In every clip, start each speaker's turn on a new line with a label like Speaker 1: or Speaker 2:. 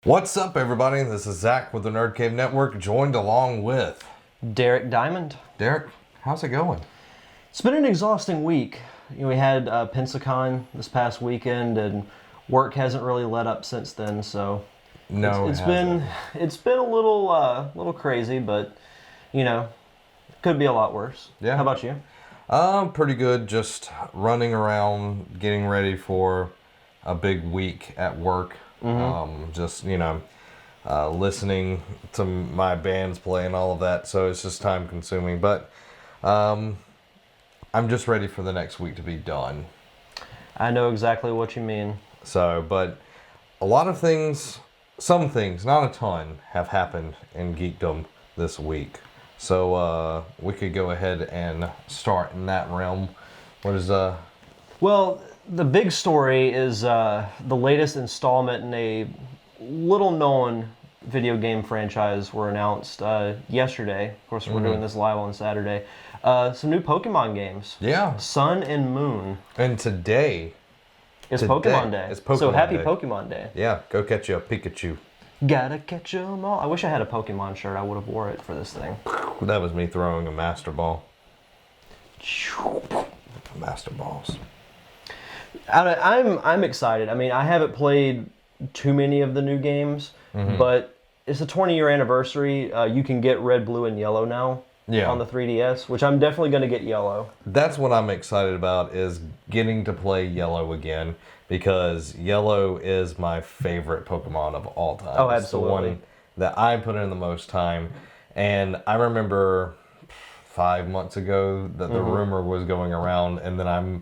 Speaker 1: What's up, everybody? This is Zach with the Nerd Cave Network, joined along with
Speaker 2: Derek Diamond.
Speaker 1: Derek. How's it going?
Speaker 2: It's been an exhausting week. We had Pensacon this past weekend, and work hasn't really let up since then. So it's been a little crazy, but could be a lot worse.
Speaker 1: Yeah.
Speaker 2: How about you?
Speaker 1: Pretty good. Just running around, getting ready for a big week at work. Listening to my bands play and all of that, so it's just time consuming, but I'm just ready for the next week to be done.
Speaker 2: I know exactly what you mean.
Speaker 1: So, but a lot of things, some things, not a ton, have happened in geekdom this week. So we could go ahead and start in that realm. What is
Speaker 2: Well, the big story is the latest installment in a little-known video game franchise were announced yesterday. Of course, we're doing this live on Saturday. Some new Pokemon games.
Speaker 1: Yeah.
Speaker 2: Sun and Moon.
Speaker 1: And today
Speaker 2: It's Pokemon Day.
Speaker 1: It's Pokemon
Speaker 2: so happy
Speaker 1: Day.
Speaker 2: Pokemon Day.
Speaker 1: Yeah, go catch you a Pikachu.
Speaker 2: Gotta catch 'em all. I wish I had a Pokemon shirt. I would have wore it for this thing.
Speaker 1: That was me throwing a Master Ball. Master Balls.
Speaker 2: I'm excited. I mean, I haven't played too many of the new games, but it's the 20-year anniversary. You can get red, blue, and yellow now on the 3DS, which I'm definitely going to get yellow.
Speaker 1: That's what I'm excited about, is getting to play yellow again, because yellow is my favorite Pokemon of all time.
Speaker 2: Oh,
Speaker 1: It's
Speaker 2: absolutely.
Speaker 1: the one that I put in the most time. And I remember 5 months ago that the rumor was going around, and then I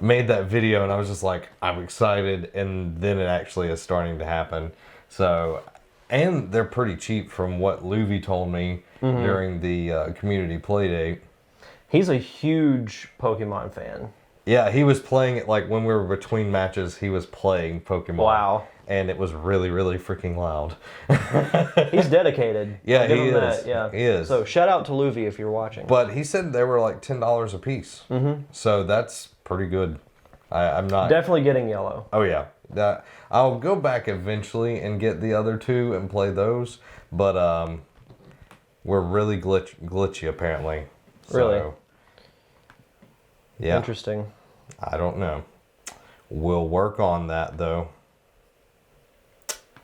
Speaker 1: made that video and I was just like, I'm excited, and then it actually is starting to happen. So, and they're pretty cheap from what Luvi told me during the community play date.
Speaker 2: He's a huge Pokemon fan.
Speaker 1: Yeah, he was playing it, like when we were between matches, he was playing Pokemon.
Speaker 2: Wow.
Speaker 1: And it was really, really freaking loud.
Speaker 2: He's dedicated.
Speaker 1: Yeah,
Speaker 2: I'll give
Speaker 1: he
Speaker 2: him
Speaker 1: is.
Speaker 2: that, yeah.
Speaker 1: He is.
Speaker 2: So shout out to Luvi if you're watching.
Speaker 1: But he said they were like $10 a piece. So that's pretty good. I'm not...
Speaker 2: Definitely getting yellow.
Speaker 1: Oh, yeah. I'll go back eventually and get the other two and play those. But we're really glitchy, apparently. So,
Speaker 2: Really?
Speaker 1: Yeah.
Speaker 2: Interesting.
Speaker 1: I don't know. We'll work on that, though.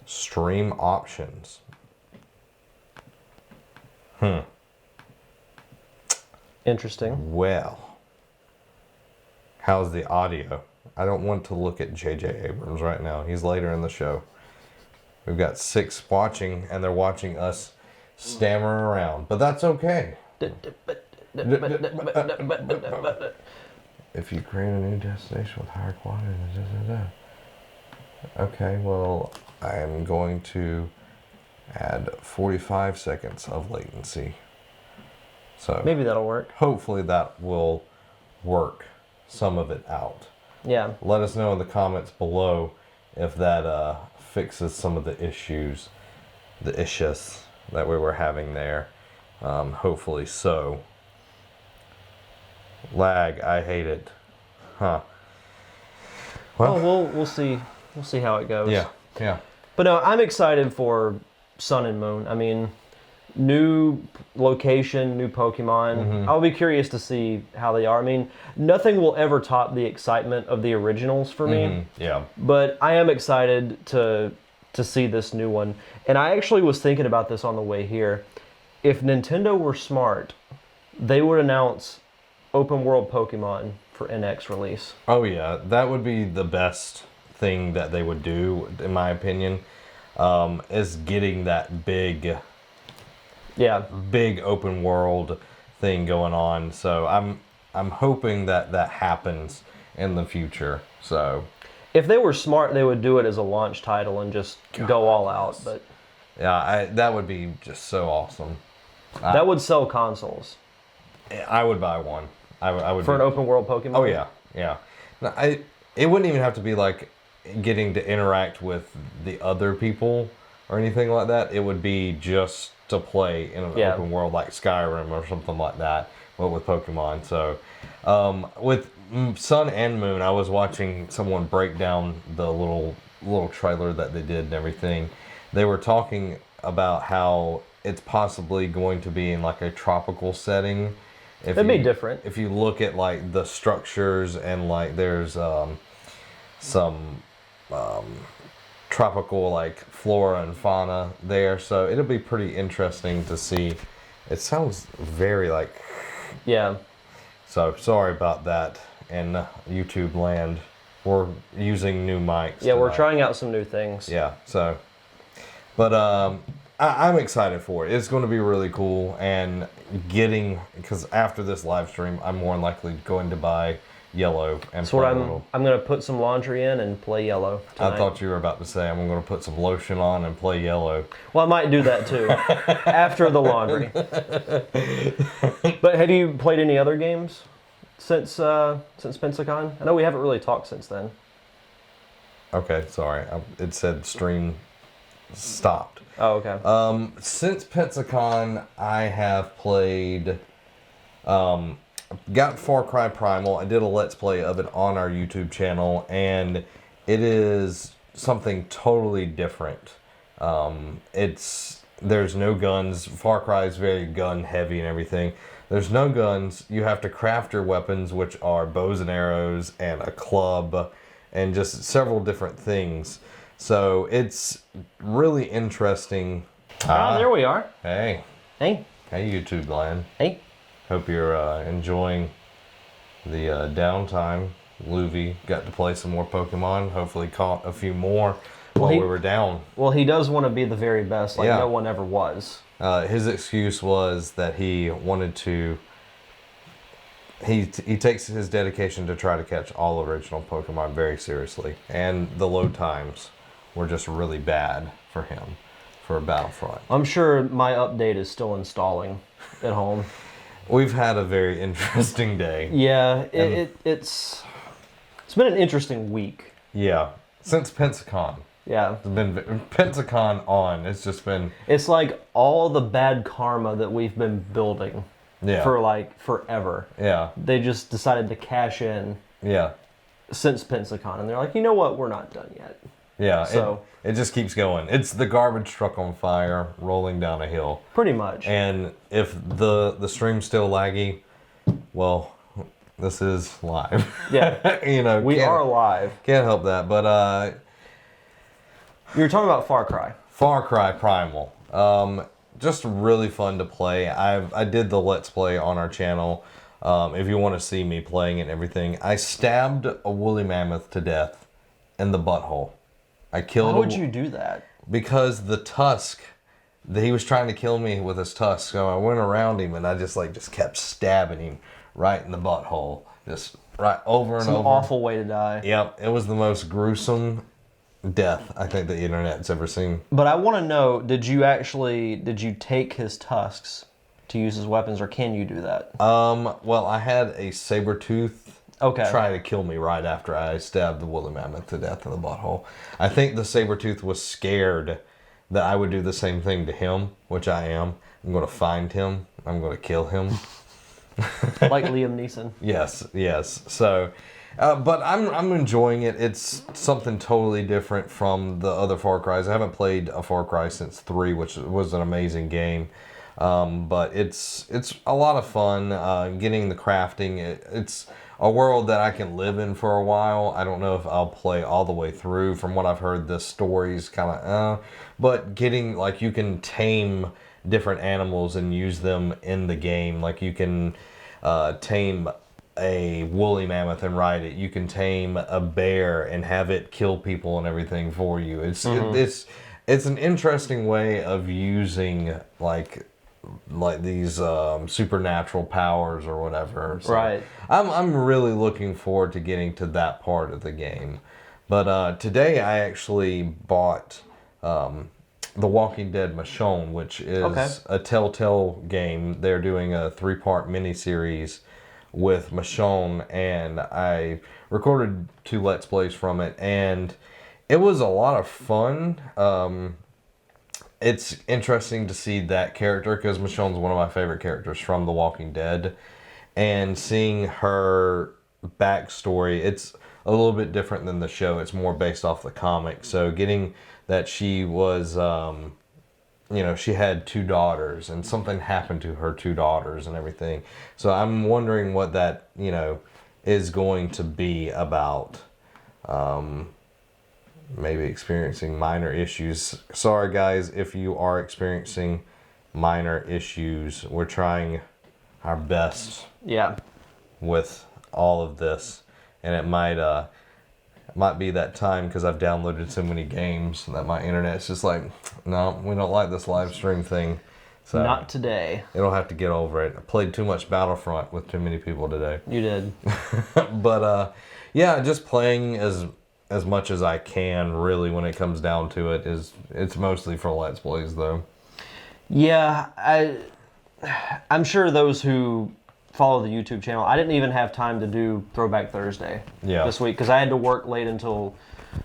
Speaker 1: Stream options.
Speaker 2: Interesting.
Speaker 1: Well, how's the audio? I don't want to look at J.J. Abrams right now. He's later in the show. We've got 6 watching, and they're watching us stammer around. But that's okay. If you create a new destination with higher quality... Okay, well, I am going to add 45 seconds of latency. So
Speaker 2: Maybe that'll work.
Speaker 1: hopefully that will work some of it out.
Speaker 2: Yeah.
Speaker 1: Let us know in the comments below if that fixes some of the issues that we were having there. Hopefully so. Lag, I hate it. Huh.
Speaker 2: Well, we'll see. We'll see how it goes.
Speaker 1: Yeah.
Speaker 2: But no, I'm excited for Sun and Moon. I mean, new location, new Pokemon. I'll be curious to see how they are. I mean, nothing will ever top the excitement of the originals for me.
Speaker 1: Yeah.
Speaker 2: But I am excited to see this new one. And I actually was thinking about this on the way here. If Nintendo were smart, they would announce open world Pokemon for NX release.
Speaker 1: Oh yeah, that would be the best thing that they would do, in my opinion, is getting that big open world thing going on. So I'm hoping that happens in the future. So
Speaker 2: if they were smart, they would do it as a launch title and just go all out. But
Speaker 1: yeah, that would be just so awesome.
Speaker 2: That would sell consoles.
Speaker 1: I would buy one. I would
Speaker 2: for an open world Pokemon.
Speaker 1: Oh yeah. No, it wouldn't even have to be like getting to interact with the other people or anything like that. It would be just to play in an open world like Skyrim or something like that, but with Pokemon. So with Sun and Moon, I was watching someone break down the little trailer that they did and everything. they were talking about how it's possibly going to be in like a tropical setting.
Speaker 2: It'd be different.
Speaker 1: If you look at like the structures and like there's some tropical like flora and fauna there, so it'll be pretty interesting to see. It sounds very like,
Speaker 2: yeah.
Speaker 1: So sorry about that. In YouTube land, we're using new mics.
Speaker 2: Yeah, we're trying out some new things.
Speaker 1: Yeah, so, but I'm excited for it. It's going to be really cool, and because after this live stream, I'm more than likely going to buy Yellow and
Speaker 2: so I'm going to put some laundry in and play Yellow tonight.
Speaker 1: I thought you were about to say I'm going to put some lotion on and play Yellow.
Speaker 2: Well, I might do that too after the laundry. But have you played any other games since Pensacon? I know we haven't really talked since then.
Speaker 1: Okay, sorry. It said stream stopped.
Speaker 2: Oh, okay.
Speaker 1: Since Pensacon, I have played. Got Far Cry Primal. I did a Let's Play of it on our YouTube channel, and it is something totally different. There's no guns. Far Cry is very gun heavy and everything. There's no guns. You have to craft your weapons, which are bows and arrows and a club and just several different things. So it's really interesting.
Speaker 2: There we are.
Speaker 1: Hey.
Speaker 2: Hey.
Speaker 1: Hey, YouTube land.
Speaker 2: Hey.
Speaker 1: Hope you're enjoying the downtime. Luvi got to play some more Pokemon. Hopefully caught a few more while we were down.
Speaker 2: Well, he does want to be the very best, like no one ever was.
Speaker 1: His excuse was that he wanted to... He takes his dedication to try to catch all original Pokemon very seriously. And the load times were just really bad for him for Battlefront.
Speaker 2: I'm sure my update is still installing at home.
Speaker 1: We've had a very interesting day.
Speaker 2: Yeah, it's been an interesting week.
Speaker 1: Yeah, since Pensacon.
Speaker 2: Yeah.
Speaker 1: It's been Pensacon on. It's just been...
Speaker 2: It's like all the bad karma that we've been building for like forever.
Speaker 1: Yeah.
Speaker 2: They just decided to cash in since Pensacon. And they're like, you know what? We're not done yet.
Speaker 1: Yeah,
Speaker 2: so
Speaker 1: it just keeps going. It's the garbage truck on fire rolling down a hill.
Speaker 2: Pretty much.
Speaker 1: And if the stream's still laggy, well, this is live.
Speaker 2: Yeah.
Speaker 1: You know,
Speaker 2: we are live.
Speaker 1: Can't help that. But
Speaker 2: you were talking about Far Cry.
Speaker 1: Far Cry Primal. Just really fun to play. I did the Let's Play on our channel. If you want to see me playing it and everything, I stabbed a woolly mammoth to death in the butthole. I killed.
Speaker 2: How would you do that?
Speaker 1: Because the tusk, he was trying to kill me with his tusk, so I went around him and I just kept stabbing him right in the butthole, just right over and over.
Speaker 2: It's an awful way to die.
Speaker 1: Yep, it was the most gruesome death I think the internet's ever seen.
Speaker 2: But I want to know, did you take his tusks to use as weapons, or can you do that?
Speaker 1: Well, I had a saber tooth.
Speaker 2: Okay.
Speaker 1: Trying to kill me right after I stabbed the woolly mammoth to death in the butthole. I think the saber-tooth was scared that I would do the same thing to him, which I am. I'm going to find him. I'm going to kill him.
Speaker 2: Like Liam Neeson.
Speaker 1: Yes. So, but I'm enjoying it. It's something totally different from the other Far Cries. I haven't played a Far Cry since 3, which was an amazing game. But it's a lot of fun getting the crafting. It's a world that I can live in for a while. I don't know if I'll play all the way through. From what I've heard, the story's kind of but getting, like, you can tame different animals and use them in the game. Like, you can tame a woolly mammoth and ride it. You can tame a bear and have it kill people and everything for you. It's an interesting way of using like these supernatural powers or whatever. So
Speaker 2: right.
Speaker 1: I'm really looking forward to getting to that part of the game. But today I actually bought The Walking Dead Michonne, which is a Telltale game. They're doing a 3-part miniseries with Michonne, and I recorded 2 Let's Plays from it, and it was a lot of fun. It's interesting to see that character, because Michonne's one of my favorite characters from The Walking Dead, and seeing her backstory, it's a little bit different than the show. It's more based off the comic, so getting that she was, she had 2 daughters and something happened to her 2 daughters and everything. So I'm wondering what that, is going to be about. Maybe experiencing minor issues. Sorry guys, if you are experiencing minor issues. We're trying our best.
Speaker 2: Yeah.
Speaker 1: With all of this, and it might be that time because I've downloaded so many games that my internet's just like, no, we don't like this live stream thing. So
Speaker 2: not today.
Speaker 1: It'll have to get over it. I played too much Battlefront with too many people today.
Speaker 2: You did.
Speaker 1: But yeah, just playing as much as I can, really, when it comes down to it. It's mostly for Let's Plays, though.
Speaker 2: Yeah, I'm sure those who follow the YouTube channel, I didn't even have time to do Throwback Thursday this week because I had to work late until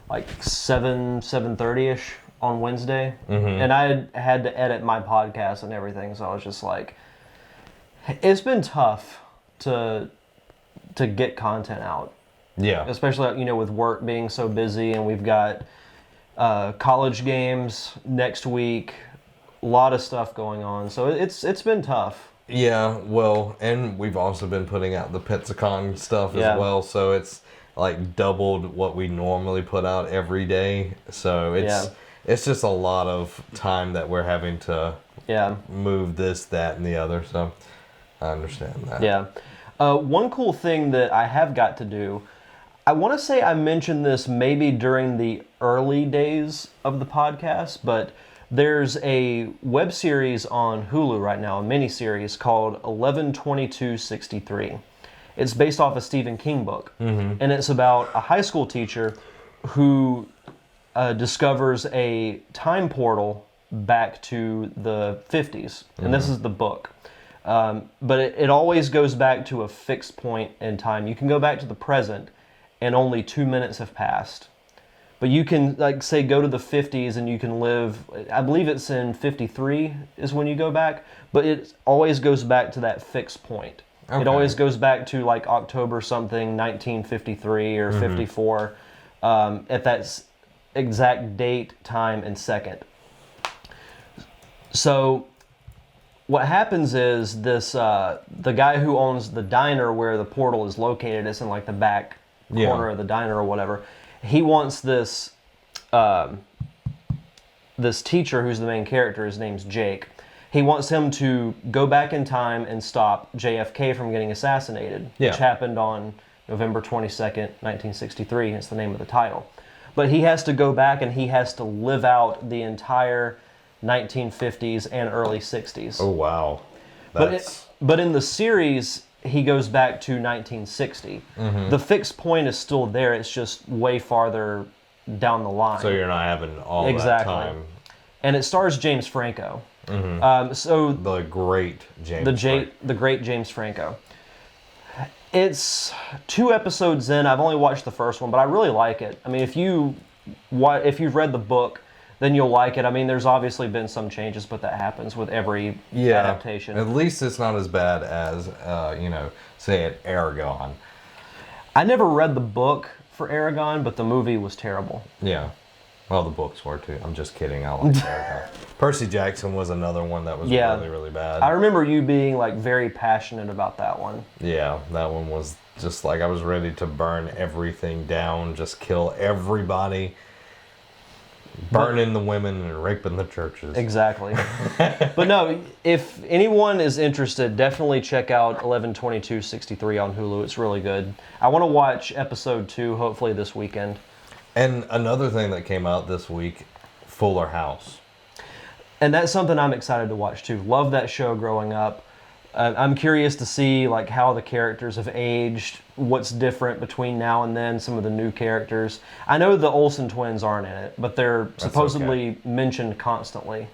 Speaker 2: like 7:30ish on Wednesday. And I had to edit my podcast and everything, so I was just like, it's been tough to get content out.
Speaker 1: Yeah.
Speaker 2: Especially, with work being so busy, and we've got college games next week, a lot of stuff going on. So it's been tough.
Speaker 1: Yeah, well, and we've also been putting out the Pizzacon stuff as well, so it's like doubled what we normally put out every day. So it's just a lot of time that we're having to move this, that, and the other. So I understand that.
Speaker 2: Yeah. One cool thing that I have got to do, I want to say I mentioned this maybe during the early days of the podcast, but there's a web series on Hulu right now, a miniseries called 11/22/63. It's based off a Stephen King book, and it's about a high school teacher who discovers a time portal back to the 50s, and this is the book. But it always goes back to a fixed point in time. You can go back to the present, and only 2 minutes have passed. But you can, like, say, go to the 50s and you can live, I believe it's in 53 is when you go back, but it always goes back to that fixed point. Okay. It always goes back to, like, October something, 1953 or 54, at that exact date, time, and second. So what happens is this, the guy who owns the diner where the portal is located, it's in, like, the back corner of the diner or whatever. He wants this this teacher who's the main character, his name's Jake. He wants him to go back in time and stop JFK from getting assassinated, which happened on November 22nd, 1963. It's the name of the title. But he has to go back and he has to live out the entire 1950s and early 60s.
Speaker 1: Oh, wow.
Speaker 2: But in the series, he goes back to 1960. The fixed point is still there. It's just way farther down the line.
Speaker 1: So you're not having all that time.
Speaker 2: And it stars James Franco. So
Speaker 1: the great James.
Speaker 2: The great James Franco. It's 2 episodes in. I've only watched the first one, but I really like it. I mean, if you've read the book, then you'll like it. I mean, there's obviously been some changes, but that happens with every adaptation.
Speaker 1: At least it's not as bad as, say, an Aragon.
Speaker 2: I never read the book for Aragon, but the movie was terrible.
Speaker 1: Yeah. Well, the books were too. I'm just kidding. I like Aragon. Percy Jackson was another one that was really, really bad.
Speaker 2: I remember you being, like, very passionate about that one.
Speaker 1: Yeah, that one was just like I was ready to burn everything down, just kill everybody. Burning the women and raping the churches.
Speaker 2: Exactly. But no, if anyone is interested, definitely check out 11/22/63 on Hulu. It's really good. I want to watch episode 2 hopefully this weekend.
Speaker 1: And another thing that came out this week, Fuller House.
Speaker 2: And that's something I'm excited to watch too. Love that show growing up. I'm curious to see, like, how the characters have aged, what's different between now and then, some of the new characters. I know the Olsen twins aren't in it, but they're supposedly mentioned constantly.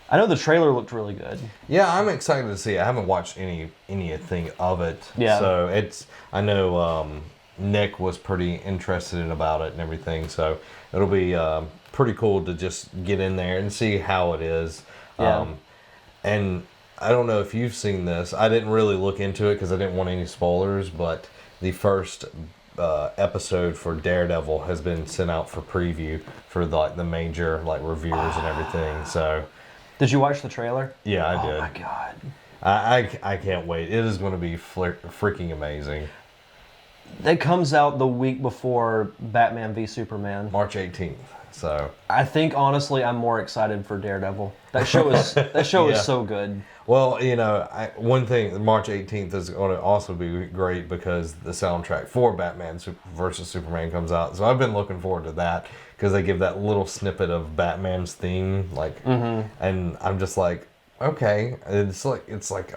Speaker 2: I know the trailer looked really good.
Speaker 1: Yeah, I'm excited to see it. I haven't watched anything of it.
Speaker 2: Yeah.
Speaker 1: So I know Nick was pretty interested about it and everything, so it'll be pretty cool to just get in there and see how it is.
Speaker 2: Yeah.
Speaker 1: And I don't know if you've seen this. I didn't really look into it because I didn't want any spoilers, but the first episode for Daredevil has been sent out for preview for the major reviewers and everything. So,
Speaker 2: did you watch the trailer?
Speaker 1: Yeah, I did.
Speaker 2: Oh my god!
Speaker 1: I can't wait. It is going to be freaking amazing.
Speaker 2: It comes out the week before Batman v Superman,
Speaker 1: March 18th. So
Speaker 2: I think honestly, I'm more excited for Daredevil. That show is is so good.
Speaker 1: Well, one thing, March 18th is going to also be great because the soundtrack for Batman versus Superman comes out. So I've been looking forward to that because they give that little snippet of Batman's theme, and I'm just like, okay, it's like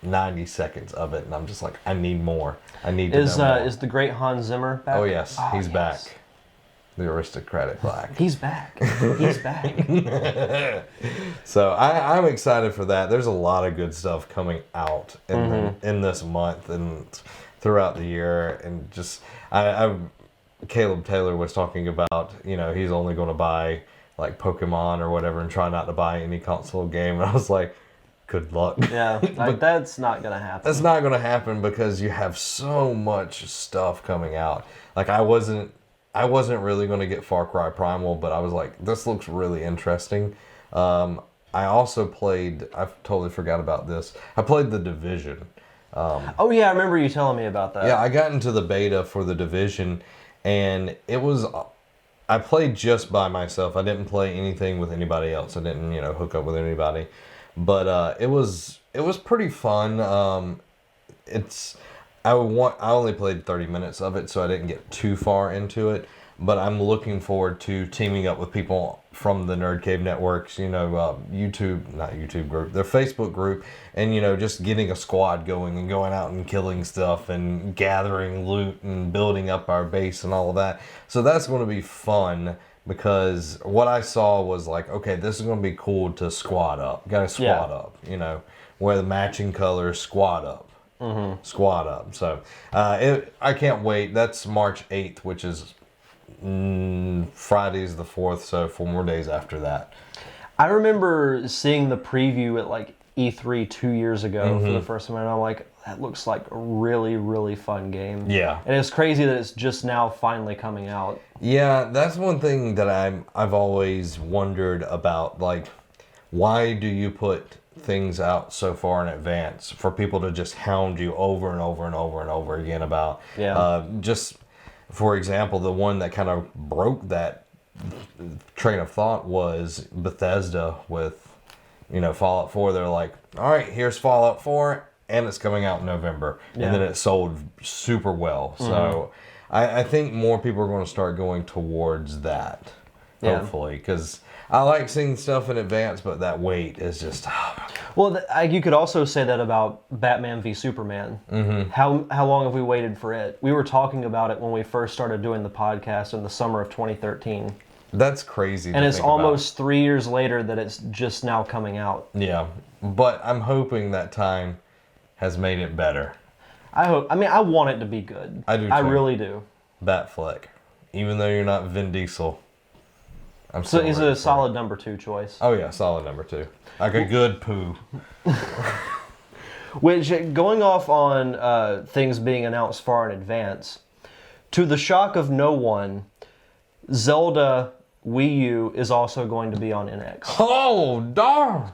Speaker 1: 90 seconds of it, and I'm just like, I need more. I need to know more.
Speaker 2: Is the great Hans Zimmer back?
Speaker 1: Oh yes, he's back. The aristocratic black.
Speaker 2: He's back. He's back.
Speaker 1: So I'm excited for that. There's a lot of good stuff coming out in this month and throughout the year. And just, Caleb Taylor was talking about, he's only going to buy like Pokemon or whatever and try not to buy any console game. And I was like, good luck.
Speaker 2: Yeah, but that's not going to happen.
Speaker 1: That's not going to happen because you have so much stuff coming out. Like I wasn't really going to get Far Cry Primal, but I was like, this looks really interesting. I also played, I totally forgot about this. I played The Division.
Speaker 2: Oh yeah, I remember you telling me about that.
Speaker 1: Yeah, I got into the beta for The Division, and I played just by myself. I didn't play anything with anybody else. I didn't, hook up with anybody. But it was pretty fun. I only played 30 minutes of it, so I didn't get too far into it. But I'm looking forward to teaming up with people from the Nerd Cave Networks, YouTube, not YouTube group, their Facebook group, and, just getting a squad going and going out and killing stuff and gathering loot and building up our base and all of that. So that's going to be fun because what I saw was like, okay, this is going to be cool to squad up. Got to squad up, wear the matching colors, squad up. Squad up. So I can't wait. That's March 8th, which is Friday's the 4th, so 4 more days after that.
Speaker 2: I remember seeing the preview at E3 2 years ago for the first time, and I'm like, that looks like a really, really fun game.
Speaker 1: Yeah.
Speaker 2: And it's crazy that it's just now finally coming out.
Speaker 1: Yeah, that's one thing that I've always wondered about, why do you put things out so far in advance for people to just hound you over and over and over and over again about? Just for example, the one that kind of broke that train of thought was Bethesda with Fallout 4. They're like, all right, here's Fallout 4 and it's coming out in November. And then it sold super well. So I think more people are going to start going towards that, hopefully, because I like seeing stuff in advance, but that wait is just...
Speaker 2: Well, you could also say that about Batman v Superman. How long have we waited for it? We were talking about it when we first started doing the podcast in the summer of 2013.
Speaker 1: That's crazy.
Speaker 2: And it's almost 3 years later that it's just now coming out.
Speaker 1: Yeah, but I'm hoping that time has made it better.
Speaker 2: I want it to be good.
Speaker 1: I do too.
Speaker 2: I really do.
Speaker 1: Batfleck. Even though you're not Vin Diesel.
Speaker 2: So he's a solid number 2 choice.
Speaker 1: Oh yeah, solid number 2. Like a good poo.
Speaker 2: Which, going off on things being announced far in advance, to the shock of no one, Zelda Wii U is also going to be on NX.
Speaker 1: Oh, darn!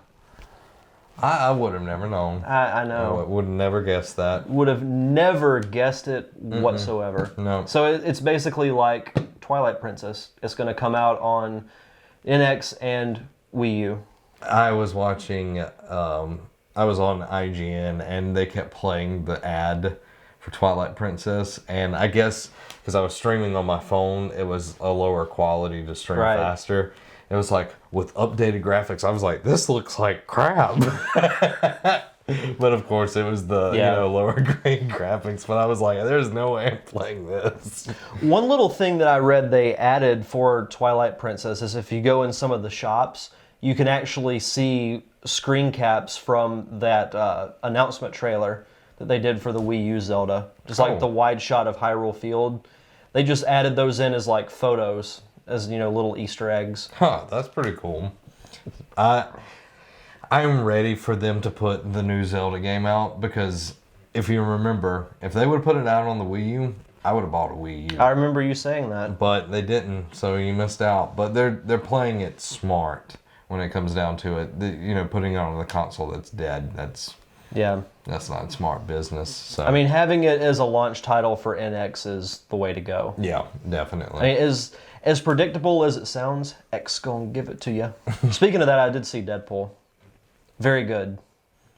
Speaker 1: I would have never known.
Speaker 2: I know.
Speaker 1: I would have never guessed that.
Speaker 2: Would have never guessed it whatsoever.
Speaker 1: No.
Speaker 2: So it's basically like Twilight Princess. It's going to come out on NX and Wii U.
Speaker 1: I was watching, I was on IGN and they kept playing the ad for Twilight Princess. And I guess because I was streaming on my phone, it was a lower quality to stream faster. It was like with updated graphics. I was like, this looks like crap. But of course, it was the lower grade graphics. But I was like, there's no way I'm playing this.
Speaker 2: One little thing that I read they added for Twilight Princess is if you go in some of the shops, you can actually see screen caps from that announcement trailer that they did for the Wii U Zelda. Just like the wide shot of Hyrule Field. They just added those in as like photos, as little Easter eggs.
Speaker 1: Huh, that's pretty cool. I'm ready for them to put the new Zelda game out because if you remember, if they would put it out on the Wii U, I would have bought a Wii U.
Speaker 2: I remember you saying that.
Speaker 1: But they didn't, so you missed out. But they're playing it smart when it comes down to it. Putting it on the console that's dead, that's not smart business. So
Speaker 2: I mean, having it as a launch title for NX is the way to go.
Speaker 1: Yeah, definitely.
Speaker 2: I mean, as predictable as it sounds, X gonna give it to you. Speaking of that, I did see Deadpool. Very good.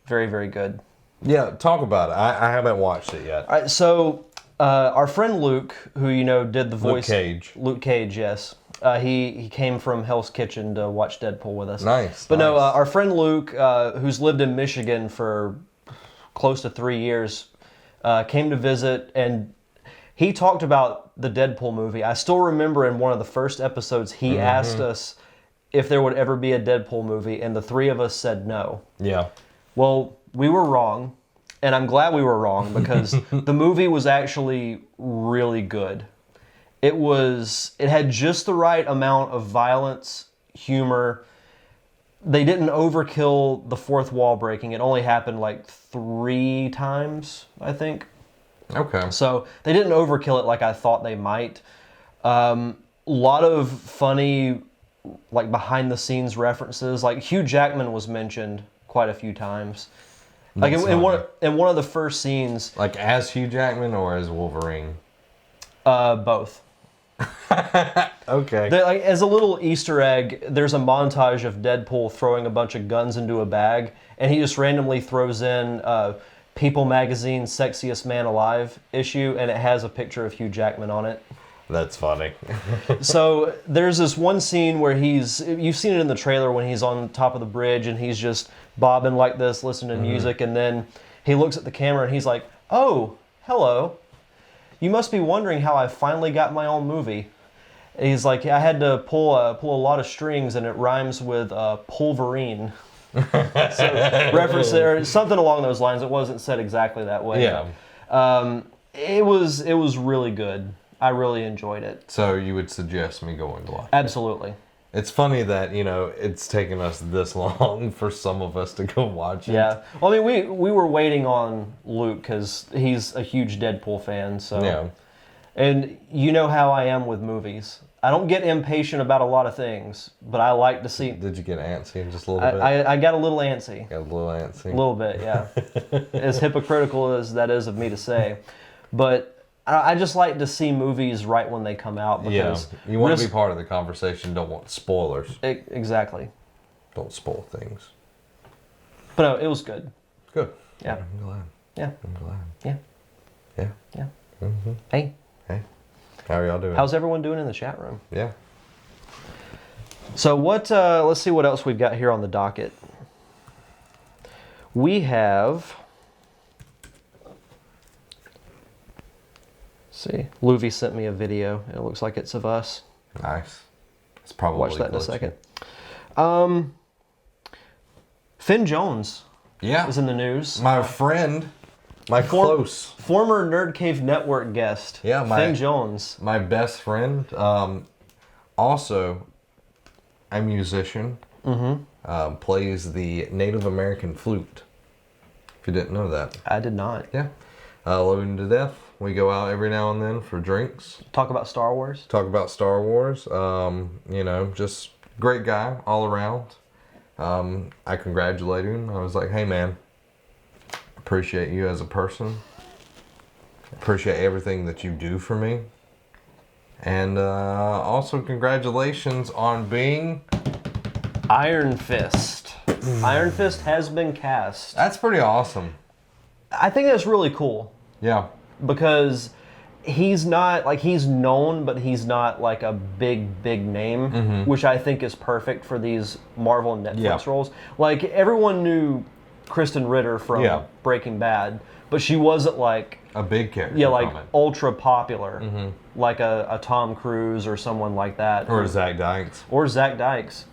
Speaker 2: Very, very good.
Speaker 1: Yeah, talk about it. I haven't watched it yet.
Speaker 2: All right, so our friend Luke, who did the voice...
Speaker 1: Luke
Speaker 2: Cage, yes. He came from Hell's Kitchen to watch Deadpool with us.
Speaker 1: Nice.
Speaker 2: But no, our friend Luke, who's lived in Michigan for close to 3 years, came to visit, and he talked about the Deadpool movie. I still remember in one of the first episodes, he asked us if there would ever be a Deadpool movie, and the three of us said no.
Speaker 1: Yeah.
Speaker 2: Well, we were wrong, and I'm glad we were wrong, because the movie was actually really good. It had just the right amount of violence, humor. They didn't overkill the fourth wall breaking. It only happened like 3 times, I think.
Speaker 1: Okay.
Speaker 2: So they didn't overkill it like I thought they might. A lot of funny, like behind the scenes references. Like Hugh Jackman was mentioned quite a few times. Like in one of the first scenes.
Speaker 1: Like as Hugh Jackman or as Wolverine?
Speaker 2: Both.
Speaker 1: Okay.
Speaker 2: Like, as a little Easter egg, there's a montage of Deadpool throwing a bunch of guns into a bag, and he just randomly throws in People Magazine's Sexiest Man Alive issue, and it has a picture of Hugh Jackman on it.
Speaker 1: That's funny.
Speaker 2: So there's this one scene where you've seen it in the trailer when he's on top of the bridge and he's just bobbing like this, listening to music, and then he looks at the camera and he's like, "Oh, hello. You must be wondering how I finally got my own movie." And he's like, "I had to pull a lot of strings, and it rhymes with Pulverine." So reference there, something along those lines. It wasn't said exactly that way.
Speaker 1: Yeah.
Speaker 2: It was really good. I really enjoyed it.
Speaker 1: So you would suggest me going to watch
Speaker 2: Absolutely.
Speaker 1: It's funny that, it's taken us this long for some of us to go watch it.
Speaker 2: Yeah. Well, I mean, we were waiting on Luke because he's a huge Deadpool fan. So. Yeah. And you know how I am with movies. I don't get impatient about a lot of things, but I like to see...
Speaker 1: Did you get antsy just a little bit?
Speaker 2: I got a little antsy.
Speaker 1: Got a little antsy?
Speaker 2: A little bit, yeah. As hypocritical as that is of me to say. But... I just like to see movies right when they come out because
Speaker 1: you want to be part of the conversation. Don't want spoilers.
Speaker 2: Exactly.
Speaker 1: Don't spoil things.
Speaker 2: But no, it was good.
Speaker 1: Good.
Speaker 2: Yeah.
Speaker 1: I'm glad.
Speaker 2: Yeah.
Speaker 1: I'm glad.
Speaker 2: Yeah.
Speaker 1: Yeah.
Speaker 2: Yeah.
Speaker 1: Mm-hmm.
Speaker 2: Hey.
Speaker 1: How are y'all doing?
Speaker 2: How's everyone doing in the chat room?
Speaker 1: Yeah.
Speaker 2: So what? Let's see what else we've got here on the docket. We have. See, Luvi sent me a video. It looks like it's of us.
Speaker 1: Nice. It's probably
Speaker 2: watch that in a second. Finn Jones.
Speaker 1: Yeah.
Speaker 2: Is in the news.
Speaker 1: My friend,
Speaker 2: former Nerd Cave Network guest.
Speaker 1: Yeah,
Speaker 2: Finn Jones.
Speaker 1: My best friend. Also, a musician. Mm-hmm. Plays the Native American flute. If you didn't know that.
Speaker 2: I did not.
Speaker 1: Yeah. Love him to death. We go out every now and then for drinks.
Speaker 2: Talk about Star Wars.
Speaker 1: Just great guy all around. I congratulated him. I was like, "Hey man, appreciate you as a person. Appreciate everything that you do for me. And also congratulations on being
Speaker 2: Iron Fist. Iron Fist has been cast.
Speaker 1: That's pretty awesome.
Speaker 2: I think that's really cool.
Speaker 1: Yeah.
Speaker 2: Because he's known, but he's not like a big name, which I think is perfect for these Marvel and Netflix roles. Like, everyone knew Kristen Ritter from Breaking Bad, but she wasn't like...
Speaker 1: a big character.
Speaker 2: Yeah, like ultra popular. Like a Tom Cruise or someone like that.
Speaker 1: Or Zach Dykes.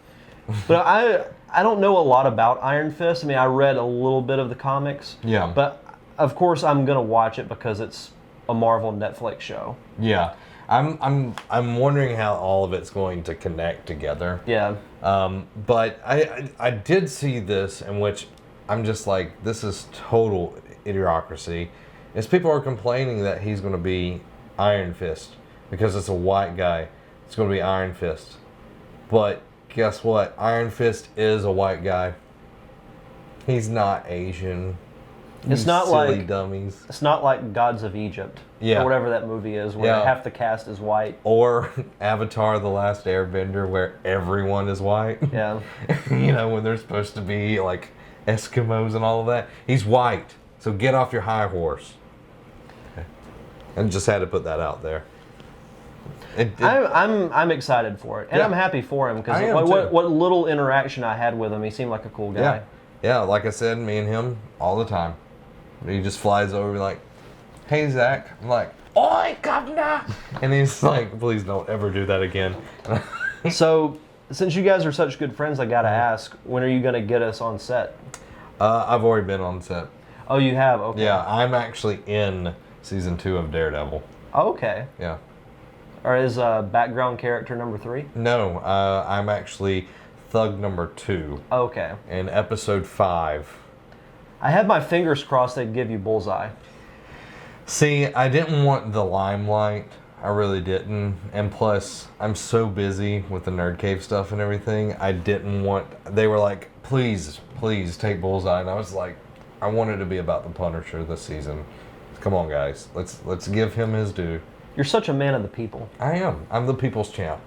Speaker 2: But I don't know a lot about Iron Fist. I mean, I read a little bit of the comics.
Speaker 1: Yeah.
Speaker 2: But... of course, I'm gonna watch it because it's a Marvel Netflix show.
Speaker 1: Yeah, I'm wondering how all of it's going to connect together.
Speaker 2: Yeah.
Speaker 1: But I did see this in which I'm just like, this is total idiocracy. Is people are complaining that he's going to be Iron Fist. Because it's a white guy, it's going to be Iron Fist. But guess what? Iron Fist is a white guy. He's not Asian.
Speaker 2: It's not
Speaker 1: silly
Speaker 2: like
Speaker 1: dummies.
Speaker 2: It's not like Gods of Egypt, or whatever that movie is, where half the cast is white.
Speaker 1: Or Avatar: The Last Airbender, where everyone is white.
Speaker 2: Yeah.
Speaker 1: When they're supposed to be like Eskimos and all of that. He's white, so get off your high horse. Okay. And just had to put that out there.
Speaker 2: I'm excited for it, and I'm happy for him because what little interaction I had with him, he seemed like a cool guy.
Speaker 1: Yeah, like I said, me and him all the time. He just flies over like, "Hey Zach," I'm like, "Oi, governor!" And he's like, "Please don't ever do that again."
Speaker 2: So, since you guys are such good friends, I gotta ask, when are you gonna get us on set?
Speaker 1: I've already been on set.
Speaker 2: Oh, you have? Okay.
Speaker 1: Yeah, I'm actually in season 2 of Daredevil.
Speaker 2: Okay.
Speaker 1: Yeah.
Speaker 2: Or is background character number 3?
Speaker 1: No, I'm actually Thug number 2.
Speaker 2: Okay.
Speaker 1: In episode 5.
Speaker 2: I had my fingers crossed they'd give you Bullseye.
Speaker 1: See, I didn't want the limelight. I really didn't. And plus, I'm so busy with the Nerd Cave stuff and everything. I didn't want... They were like, please take Bullseye. And I was like, I want it to be about the Punisher this season. Come on, guys. Let's give him his due.
Speaker 2: You're such a man of the people.
Speaker 1: I am. I'm the people's champ.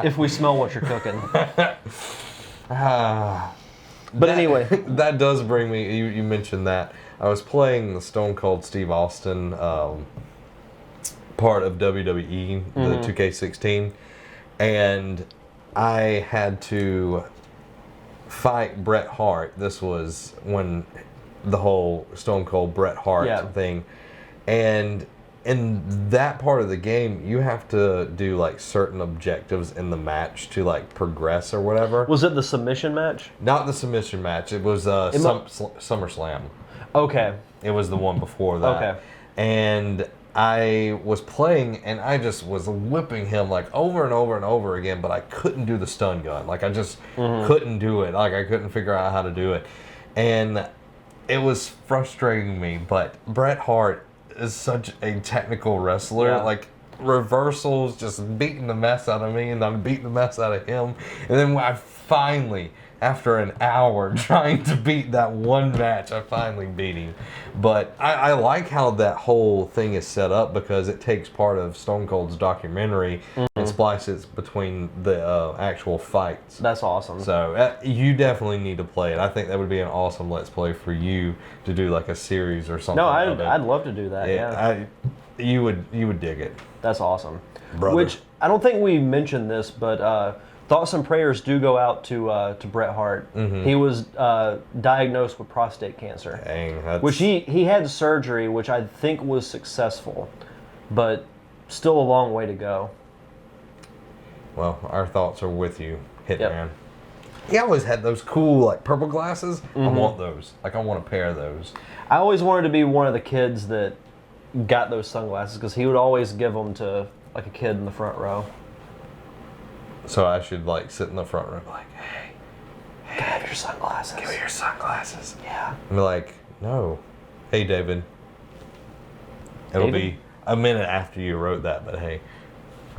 Speaker 2: If we smell what you're cooking.
Speaker 1: But
Speaker 2: anyway.
Speaker 1: That does bring me, you mentioned that. I was playing the Stone Cold Steve Austin part of WWE, the 2K16, and I had to fight Bret Hart. This was when the whole Stone Cold Bret Hart thing. And in that part of the game, you have to do like certain objectives in the match to like progress or whatever.
Speaker 2: Was it the submission match?
Speaker 1: Not the submission match. It was SummerSlam.
Speaker 2: Okay.
Speaker 1: It was the one before that.
Speaker 2: Okay.
Speaker 1: And I was playing and I just was whipping him like over and over and over again, but I couldn't do the stun gun. Like I just couldn't do it. Like I couldn't figure out how to do it. And it was frustrating me, but Bret Hart is such a technical wrestler.
Speaker 2: Yeah.
Speaker 1: Like reversals, just beating the mess out of me, and I'm beating the mess out of him. And then I finally, after an hour trying to beat that one match, I finally beat him. But I like how that whole thing is set up because it takes part of Stone Cold's documentary and splices between the actual fights.
Speaker 2: That's awesome.
Speaker 1: So you definitely need to play it. I think that would be an awesome Let's Play for you to do like a series or something.
Speaker 2: No, I'd love to do that. Yeah.
Speaker 1: You would dig it.
Speaker 2: That's awesome.
Speaker 1: Brother.
Speaker 2: Which I don't think we mentioned this, but thoughts and prayers do go out to Bret Hart. He was diagnosed with prostate cancer.
Speaker 1: Dang,
Speaker 2: which he had surgery, which I think was successful, but still a long way to go.
Speaker 1: Well, our thoughts are with you, Hitman. He always had those cool like purple glasses. I want those. Like I want a pair of those.
Speaker 2: I always wanted to be one of the kids that got those sunglasses because he would always give them to like a kid in the front row.
Speaker 1: So I should like sit in the front row like, hey,
Speaker 2: can I have your sunglasses?
Speaker 1: Give me your sunglasses.
Speaker 2: Yeah.
Speaker 1: And be like, no. Hey, David. It'll be a minute after you wrote that, but hey,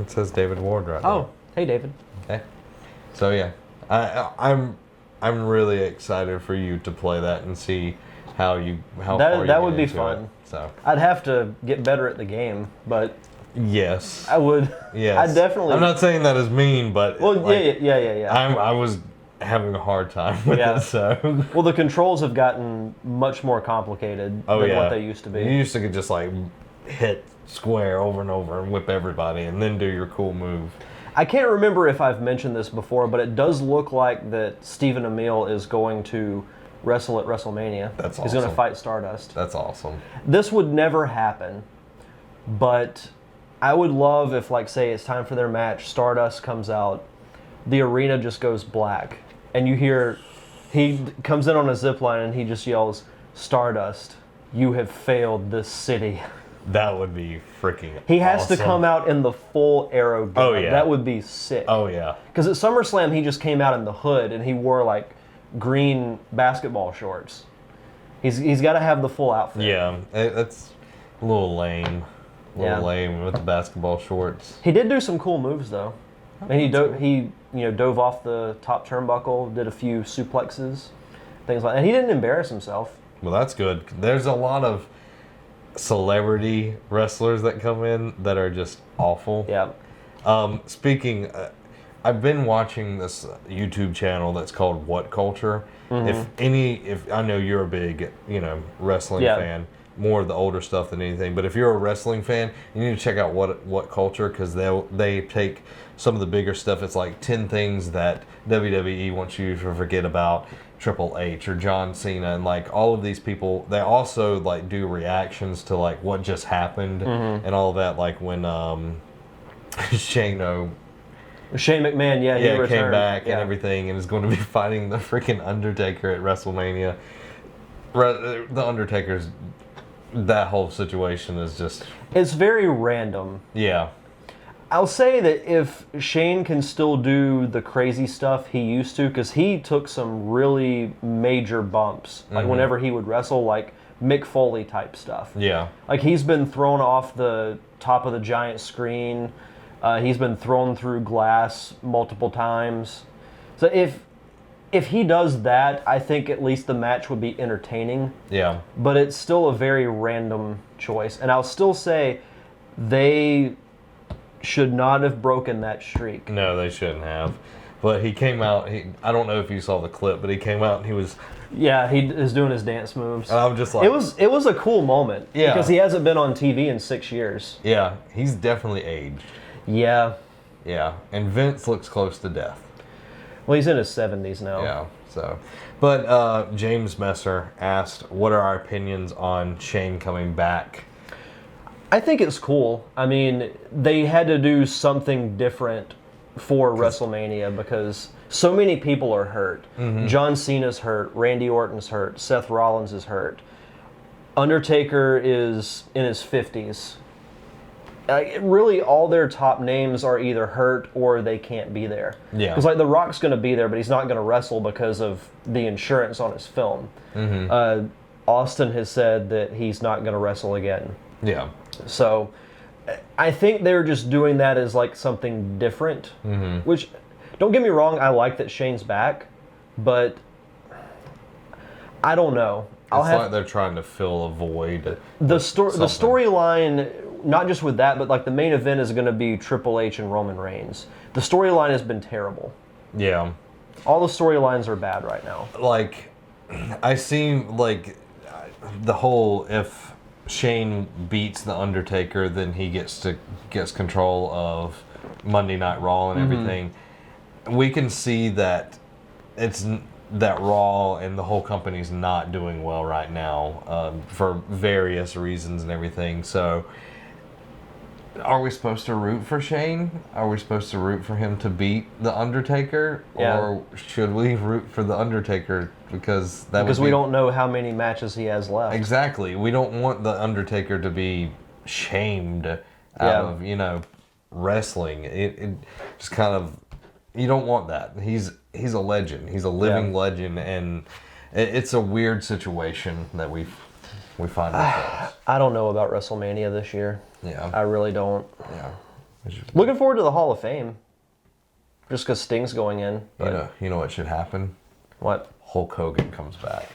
Speaker 1: it says David Ward right there.
Speaker 2: Oh, hey, David.
Speaker 1: Okay. So yeah, I'm really excited for you to play that and see how far you
Speaker 2: that would
Speaker 1: get
Speaker 2: be
Speaker 1: into
Speaker 2: fun.
Speaker 1: it. So
Speaker 2: I'd have to get better at the game, but
Speaker 1: yes,
Speaker 2: I would.
Speaker 1: Yes,
Speaker 2: I definitely.
Speaker 1: I'm not saying that as mean, but
Speaker 2: well,
Speaker 1: like,
Speaker 2: yeah.
Speaker 1: I was having a hard time with it. So
Speaker 2: well, the controls have gotten much more complicated than what they used to be.
Speaker 1: You used to just like hit square over and over and whip everybody, and then do your cool move.
Speaker 2: I can't remember if I've mentioned this before, but it does look like that Stephen Amell is going to wrestle at Wrestlemania.
Speaker 1: That's awesome.
Speaker 2: He's going to fight Stardust.
Speaker 1: That's awesome.
Speaker 2: This would never happen, but I would love if, like, say it's time for their match, Stardust comes out, the arena just goes black, and you hear, he comes in on a zip line and he just yells, "Stardust, you have failed this city."
Speaker 1: That would be freaking
Speaker 2: He has
Speaker 1: awesome.
Speaker 2: to come out in the full arrow gun.
Speaker 1: Oh, yeah.
Speaker 2: That would be sick.
Speaker 1: Oh, yeah.
Speaker 2: Because at SummerSlam, he just came out in the hood and he wore, like, green basketball shorts. He's got to have the full outfit.
Speaker 1: Yeah, that's a little lame. Lame with the basketball shorts.
Speaker 2: He did do some cool moves though. And he dove off the top turnbuckle, did a few suplexes, things like that. And he didn't embarrass himself.
Speaker 1: Well, that's good. There's a lot of celebrity wrestlers that come in that are just awful.
Speaker 2: Yeah.
Speaker 1: Speaking, I've been watching this YouTube channel that's called What Culture. If I know you're a big, wrestling fan, more of the older stuff than anything. But if you're a wrestling fan, you need to check out What Culture, because they take some of the bigger stuff. It's like 10 things that WWE wants you to forget about Triple H or John Cena, and like all of these people. They also like do reactions to like what just happened and all of that. Like when Shane McMahon, he came back and everything, and is going to be fighting the freaking Undertaker at Wrestlemania. The Undertaker's, that whole situation is just...
Speaker 2: It's very random.
Speaker 1: Yeah.
Speaker 2: I'll say that if Shane can still do the crazy stuff he used to, because he took some really major bumps, like whenever he would wrestle, like Mick Foley type stuff.
Speaker 1: Yeah.
Speaker 2: Like he's been thrown off the top of the giant screen. He's been thrown through glass multiple times. So if he does that, I think at least the match would be entertaining.
Speaker 1: Yeah.
Speaker 2: But it's still a very random choice. And I'll still say they should not have broken that streak.
Speaker 1: No, they shouldn't have. But he came out, I don't know if you saw the clip, but he came out and he was...
Speaker 2: Yeah, he is doing his dance moves.
Speaker 1: And I'm just like...
Speaker 2: It was a cool moment.
Speaker 1: Yeah.
Speaker 2: Because he hasn't been on TV in 6 years.
Speaker 1: Yeah, he's definitely aged.
Speaker 2: Yeah.
Speaker 1: Yeah, and Vince looks close to death.
Speaker 2: Well, he's in his 70s now.
Speaker 1: Yeah, so... But James Messer asked, what are our opinions on Shane coming back?
Speaker 2: I think it's cool. I mean, they had to do something different for WrestleMania because so many people are hurt. John Cena's hurt, Randy Orton's hurt, Seth Rollins is hurt. Undertaker is in his 50s. Really, all their top names are either hurt or they can't be there.
Speaker 1: Yeah.
Speaker 2: Because like The Rock's going to be there, but he's not going to wrestle because of the insurance on his film. Austin has said that he's not going to wrestle again.
Speaker 1: Yeah.
Speaker 2: So I think they're just doing that as like something different. Which, don't get me wrong, I like that Shane's back, but I don't know.
Speaker 1: It's like they're trying to fill a void.
Speaker 2: The storyline, not just with that, but like the main event is going to be Triple H and Roman Reigns. The storyline has been terrible.
Speaker 1: Yeah.
Speaker 2: All the storylines are bad right now.
Speaker 1: Like, I see like the whole, if Shane beats the Undertaker, then he gets control of Monday Night Raw and everything. We can see that that Raw and the whole company's not doing well right now for various reasons and everything. So, are we supposed to root for Shane? Are we supposed to root for him to beat the Undertaker, or should we root for the Undertaker because we don't know how many matches he has left? Exactly. We don't want the Undertaker to be shamed out of wrestling. It just kind of, you don't want that. He's a legend. He's a living legend, and it's a weird situation that we find ourselves. I don't know about WrestleMania this year. Yeah. I really don't. Yeah. Looking forward to the Hall of Fame. Just because Sting's going in. You know what should happen? What? Hulk Hogan comes back.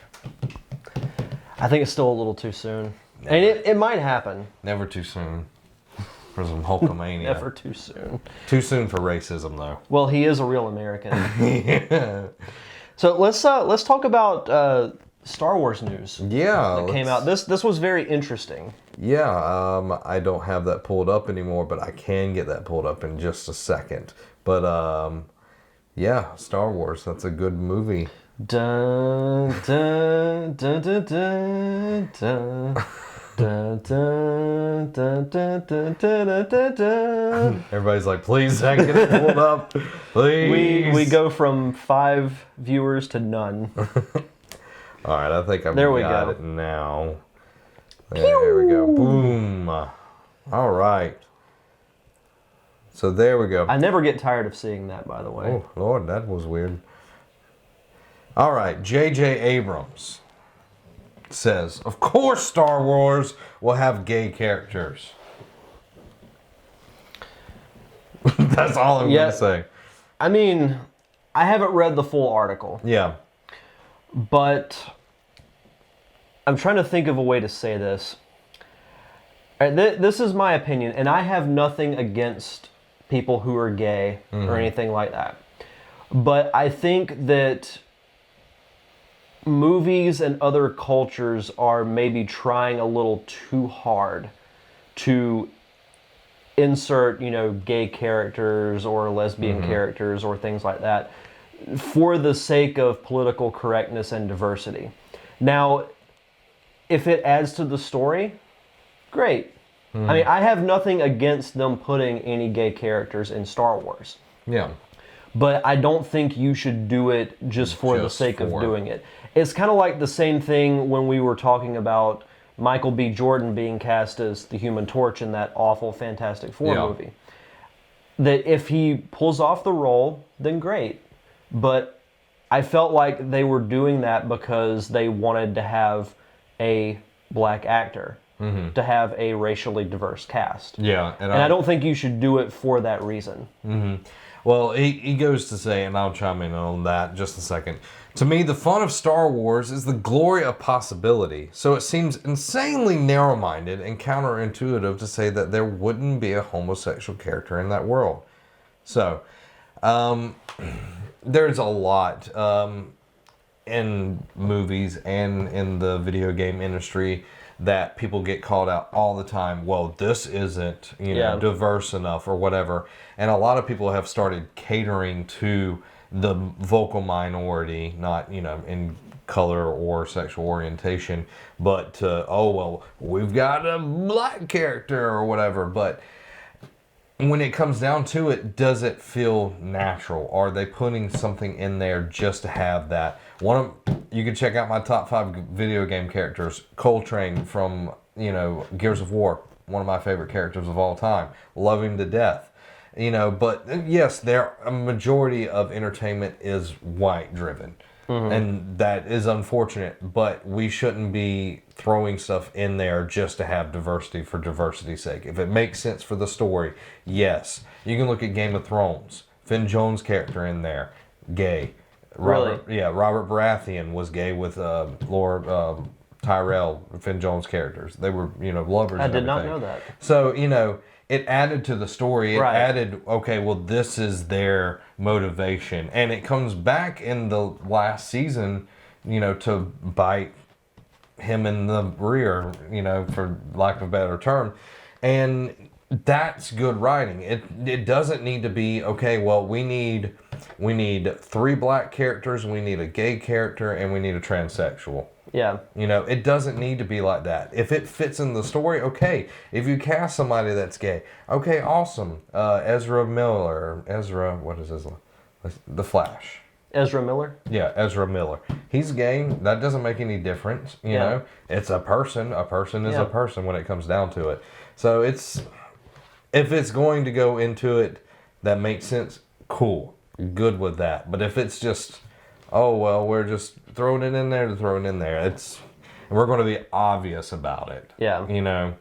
Speaker 1: I think it's still a little too soon. Never. And it might happen. Never too soon for some Hulkamania. Never too soon. Too soon for racism, though. Well, he is a real American. Yeah. So let's talk about Star Wars news. Yeah, that came out. This was very interesting. Yeah, I don't have that pulled up anymore, but I can get that pulled up in just a second. But yeah, Star Wars. That's a good movie. Dun, dun, dun, dun, dun, dun. Dun, dun, dun, dun, dun, dun, dun, dun. Everybody's like, please, Zach, get it pulled up. Please. We go from 5 viewers to none. All right, I think I've got it now. There we go. Boom. All right. So there we go. I never get tired of seeing that, by the way. Oh, Lord, that was weird. All right, J.J. Abrams says, of course Star Wars will have gay characters. That's all I'm going to say.
Speaker 2: I mean, I haven't read the full article.
Speaker 1: Yeah.
Speaker 2: But I'm trying to think of a way to say this. This is my opinion, and I have nothing against people who are gay or anything like that. But I think that movies and other cultures are maybe trying a little too hard to insert, gay characters or lesbian characters or things like that for the sake of political correctness and diversity. Now, if it adds to the story, great. I mean, I have nothing against them putting any gay characters in Star Wars.
Speaker 1: Yeah.
Speaker 2: But I don't think you should do it just for the sake of doing it. It's kind of like the same thing when we were talking about Michael B. Jordan being cast as the Human Torch in that awful Fantastic Four movie. That if he pulls off the role, then great. But I felt like they were doing that because they wanted to have a black actor, to have a racially diverse cast.
Speaker 1: Yeah.
Speaker 2: And I don't think you should do it for that reason.
Speaker 1: Well, he goes to say, and I'll chime in on that in just a second. To me, the fun of Star Wars is the glory of possibility. So it seems insanely narrow-minded and counterintuitive to say that there wouldn't be a homosexual character in that world. So, there's a lot in movies and in the video game industry that people get called out all the time. Well, this isn't, diverse enough or whatever. And a lot of people have started catering to the vocal minority, not, in color or sexual orientation, but we've got a black character or whatever. But when it comes down to it, does it feel natural? Are they putting something in there just to have that? You can check out my top 5 video game characters. Coltrane from, Gears of War, one of my favorite characters of all time. Love him to death. But yes, a majority of entertainment is white driven. And that is unfortunate, but we shouldn't be throwing stuff in there just to have diversity for diversity's sake. If it makes sense for the story, yes. You can look at Game of Thrones. Finn Jones' character in there, gay. Robert Baratheon was gay with Laura Tyrell, Finn Jones' characters. They were, lovers.
Speaker 2: I did not know that.
Speaker 1: So, it added to the story. It added, this is their motivation. And it comes back in the last season, to bite him in the rear, for lack of a better term. And that's good writing. It doesn't need to be, we need 3 black characters, we need a gay character, and we need a transsexual.
Speaker 2: Yeah.
Speaker 1: It doesn't need to be like that. If it fits in the story, okay. If you cast somebody that's gay, okay, awesome. Ezra Miller. What is his name? The Flash.
Speaker 2: Ezra Miller?
Speaker 1: Yeah, Ezra Miller. He's gay. That doesn't make any difference. You know, it's a person. A person is a person when it comes down to it. So if it's going to go into it that makes sense, cool. Good with that. But if it's just, we're just throwing it in there to throw it in there. And we're going to be obvious about it.
Speaker 2: Yeah.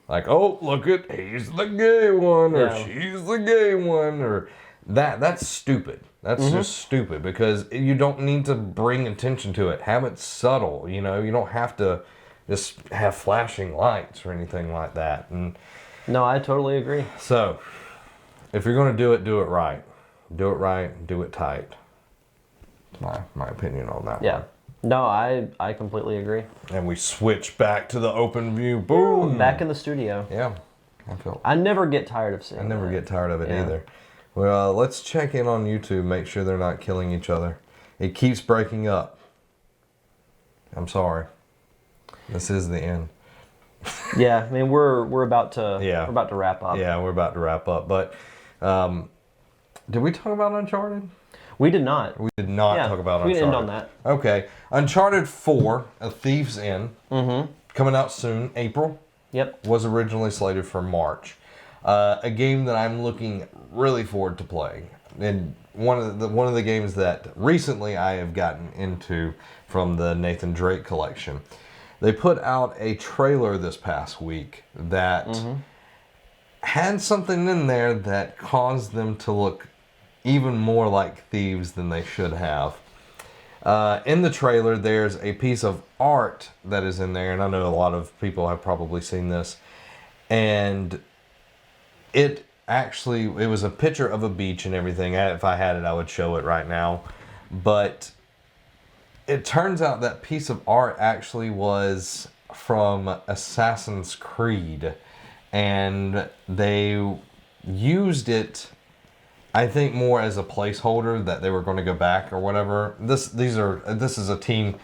Speaker 1: Like, look he's the gay one, or she's the gay one, or that's stupid. That's just stupid, because you don't need to bring attention to it. Have it subtle, you don't have to just have flashing lights or anything like that. And
Speaker 2: no, I totally agree.
Speaker 1: So, if you're going to do it right. Do it right, do it tight. My opinion on that one.
Speaker 2: No, I completely agree.
Speaker 1: And we switch back to the open view. Boom!
Speaker 2: Back in the studio.
Speaker 1: Yeah.
Speaker 2: I never get tired of seeing
Speaker 1: I never get tired of it either. Well, let's check in on YouTube, make sure they're not killing each other. It keeps breaking up. I'm sorry. This is the end.
Speaker 2: Yeah, I mean we're about to wrap up.
Speaker 1: Yeah, we're about to wrap up. But did we talk about Uncharted?
Speaker 2: We did not.
Speaker 1: We did not talk about Uncharted.
Speaker 2: We didn't end on that.
Speaker 1: Okay. Uncharted 4, A Thief's End, coming out soon, April.
Speaker 2: Yep.
Speaker 1: Was originally slated for March. A game that I'm looking really forward to playing. And one of the games that recently I have gotten into from the Nathan Drake collection. They put out a trailer this past week that had something in there that caused them to look even more like thieves than they should have. In the trailer, there's a piece of art that is in there, and I know a lot of people have probably seen this. And it was a picture of a beach and everything. If I had it, I would show it right now. But it turns out that piece of art actually was from Assassin's Creed. And they used it, I think, more as a placeholder that they were going to go back or whatever. This is a team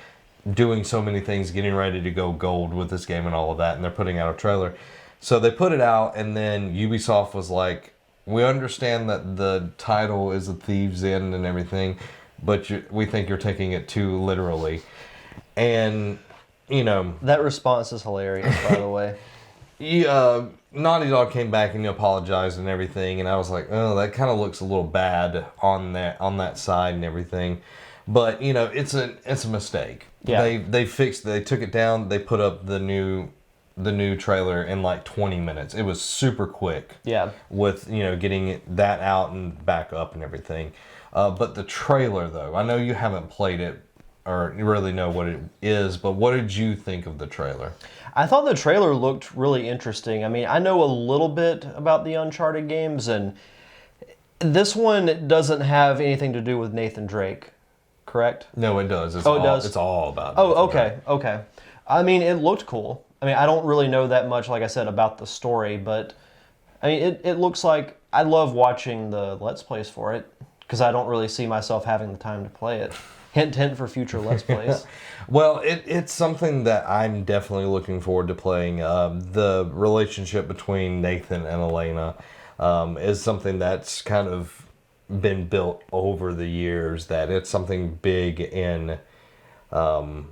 Speaker 1: doing so many things, getting ready to go gold with this game and all of that, and they're putting out a trailer. So they put it out, and then Ubisoft was like, "We understand that the title is A Thief's End and everything, but we think you're taking it too literally." And
Speaker 2: that response is hilarious, by the way.
Speaker 1: Naughty Dog came back and apologized and everything, and I was like, oh, that kind of looks a little bad on that side and everything. But it's a mistake.
Speaker 2: Yeah.
Speaker 1: They fixed. They took it down. They put up the new trailer in like 20 minutes. It was super quick.
Speaker 2: Yeah.
Speaker 1: With getting that out and back up and everything. But the trailer, though, I know you haven't played it or you really know what it is, but what did you think of the trailer?
Speaker 2: I thought the trailer looked really interesting. I mean, I know a little bit about the Uncharted games, and this one doesn't have anything to do with Nathan Drake, correct?
Speaker 1: No, it does. It
Speaker 2: does?
Speaker 1: It's all about
Speaker 2: Oh,
Speaker 1: Nathan
Speaker 2: okay,
Speaker 1: Drake.
Speaker 2: okay. I mean, it looked cool. I mean, I don't really know that much, like I said, about the story, but I mean, it looks like I love watching the Let's Plays for it, because I don't really see myself having the time to play it. Hint, hint for future Let's Plays.
Speaker 1: Well, it's something that I'm definitely looking forward to playing. The relationship between Nathan and Elena is something that's kind of been built over the years, that it's something big in the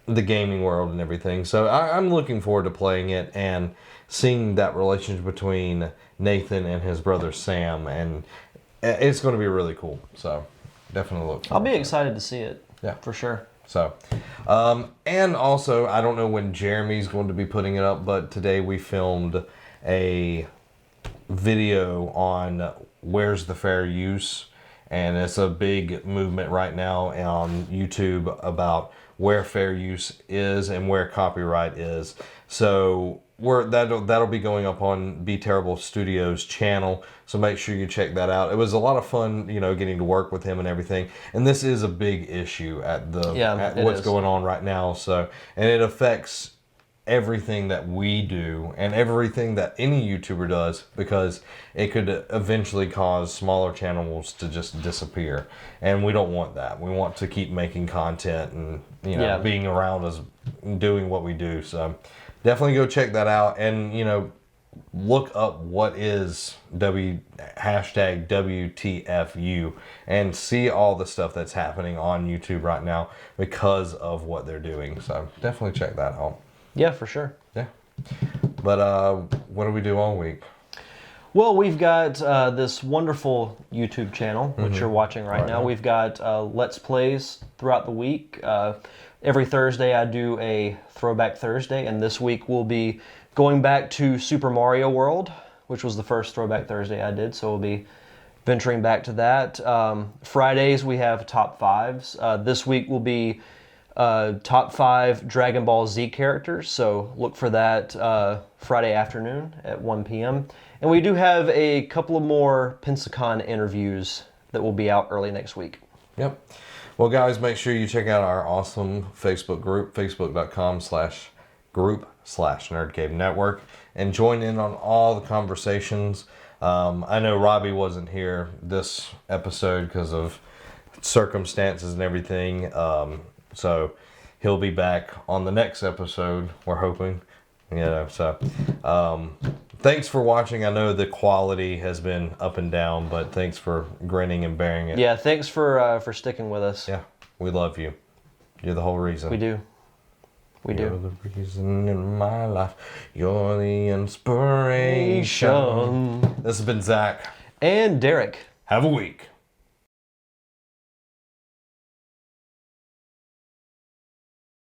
Speaker 1: gaming world and everything. So I'm looking forward to playing it and seeing that relationship between Nathan and his brother Sam, and it's going to be really cool. So definitely look forward.
Speaker 2: I'll be excited to see it.
Speaker 1: Yeah,
Speaker 2: for sure.
Speaker 1: So, and also, I don't know when Jeremy's going to be putting it up, but today we filmed a video on where's the fair use, and it's a big movement right now on YouTube about where fair use is and where copyright is. So that'll be going up on Be Terrible Studios channel, so make sure you check that out. It was a lot of fun, getting to work with him and everything. And this is a big issue at what's going on right now. So, and it affects everything that we do and everything that any YouTuber does, because it could eventually cause smaller channels to just disappear, and we don't want that. We want to keep making content and being around us, doing what we do. So definitely go check that out, and look up what is hashtag WTFU and see all the stuff that's happening on YouTube right now because of what they're doing. So definitely check that out.
Speaker 2: Yeah, for sure.
Speaker 1: Yeah. But what do we do all week?
Speaker 2: Well, we've got this wonderful YouTube channel, which you're watching right now. We've got Let's Plays throughout the week. Every Thursday I do a Throwback Thursday, and this week we'll be going back to Super Mario World, which was the first Throwback Thursday I did, so we'll be venturing back to that. Fridays we have Top 5s. This week will be Top 5 Dragon Ball Z characters, so look for that Friday afternoon at 1 p.m. And we do have a couple of more Pensacon interviews that will be out early next week.
Speaker 1: Yep. Well, guys, make sure you check out our awesome Facebook group, facebook.com/group/NerdCaveNetwork, and join in on all the conversations. I know Robbie wasn't here this episode because of circumstances and everything, so he'll be back on the next episode, we're hoping. So thanks for watching. I know the quality has been up and down, but thanks for grinning and bearing it.
Speaker 2: Yeah, thanks for sticking with us.
Speaker 1: Yeah, we love you. You're the whole reason.
Speaker 2: We do.
Speaker 1: You're the reason in my life. You're the inspiration. This has been Zach.
Speaker 2: And Derek.
Speaker 1: Have a week.